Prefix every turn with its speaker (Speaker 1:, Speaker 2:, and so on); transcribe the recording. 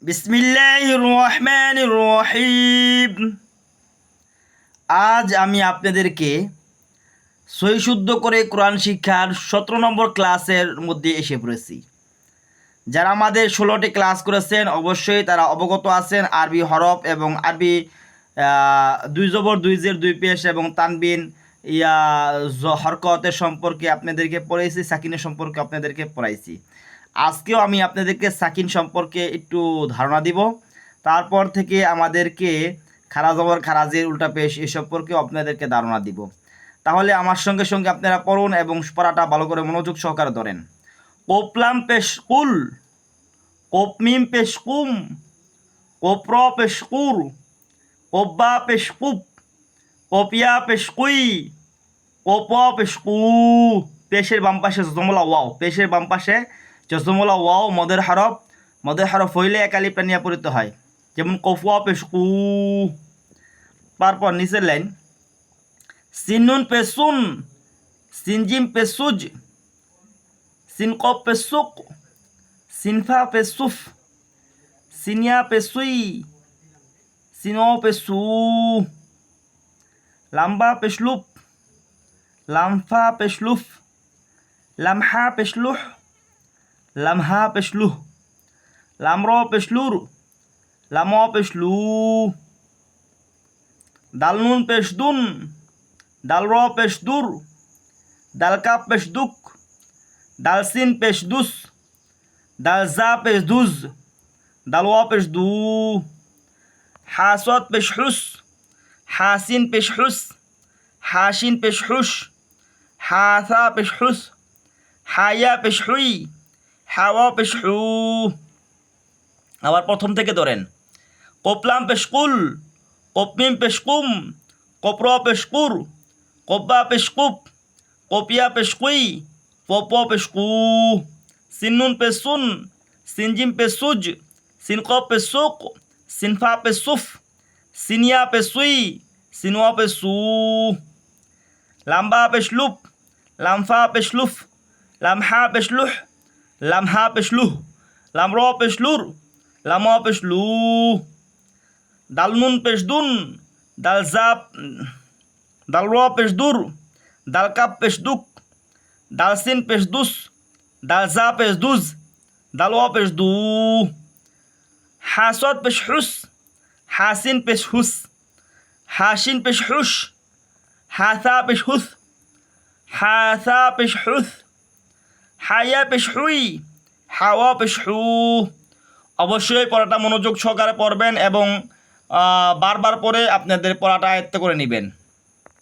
Speaker 1: বিসমিল্লাহির রহমানির রহিম। আজ আমি আপনাদেরকে সহি শুদ্ধ করে কোরআন শিক্ষার 17 নম্বর ক্লাসের মধ্যে এসে পড়েছি। যারা আমাদের 16টি ক্লাস করেছেন অবশ্যই তারা অবগত আছেন আরবি হরফ এবং আরবি দুই জবর দুই জের দুই পেশ এবং তানবিন হরকতের সম্পর্কে আপনাদেরকে পড়াইছি, সাকিনের সম্পর্কে আপনাদেরকে পড়াইছি। আজকেও আমি আপনাদেরকে সাকিন সম্পর্কে একটু ধারণা দিব। তারপর থেকে আমাদেরকে খারা জবর খারাজের উল্টা পেশ এ সম্পর্কেও আপনাদেরকে ধারণা দিব। তাহলে আমার সঙ্গে সঙ্গে আপনারা পড়ুন এবং পড়াটা ভালো করে মনোযোগ সহকারে ধরেন। কোপলাম পেশ কুল, কোপমিম পেশ কুম, কোপ্র পেশ কুর, কোব্বা পেশ কুপ, কোপিয়া পেশ কুই, কোপ পেশ কু। পেশের বাম পাশে জজমলা ওয়াও, পেশের বাম পাশে জজমলা ওয়াও মদের হরফ হইলে এক আলিফ নিয়ে পরিত হয়, যেমন কফুয়া পেশ কু। তারপর নিচের লাইন সিনুন পেশুন, সিনজিম পেশুজ, সিনকপ পেশুক, সিনফা পেশুফ, সিনিয়া পেশুই, সিনো পেশু, লাম্বা পেশলুপ, লামফা পেশলুফ, লামহা পেশলুহ, লামহা পেশলুহ, লামর পেশলুর, লাম পেশলু, দালনুন পেশদুন, দালর পেশদুর, দালকাপ পেশদুক, দালসিন পেশদুস, দালজা পেশদুজ, দালওয়া পেশদু, হাসত পেশহুস, হাসিন পেশহুস, হাসিন পেশহুস, হাসা পেশহুস, হায়া পেশহুই, হাওয়া পেশহু। আবার প্রথম থেকে ধরেন কোপলাম পেশকুল, কোপমিম পেশকুম, কোপ্র পেশকুর, কোব্বা পেশকুপ, কোপিয়া পেশকুই, পোপ পেশকু, সিনুন পেশুন, সিনজিম পেশুজ, সিনকপ পেশুক, সিনফা পেশুফ, সিনিয়া পেশুই, সিনোয়া পেশু, লাম্বা পেশলুপ, লামফা পেশলুফ, লামহা পেশলুহ, লামহা পেশলুহ, লামর পেশলুর, লাম পেশলু, দালনুন পেশদুন, দালজাপ, দালর পেশদুর, দালকাপ পেশদুক, দালসিন পেশদুস, দালজা পেশদুজ, দালওয়া পেশদু, হাসত পেশহুস, হাসিন পেশহুস, হাসিন পেশহুস, হাসা পেশহুস, হাসা পেশহুস, হায়া পেশহুই, হাওয়া পেশহু। অবশ্যই পড়াটা মনোযোগ সহকারে পড়বেন এবং বারবার পরে আপনাদের পড়াটা আয়ত্ত করে নেবেন।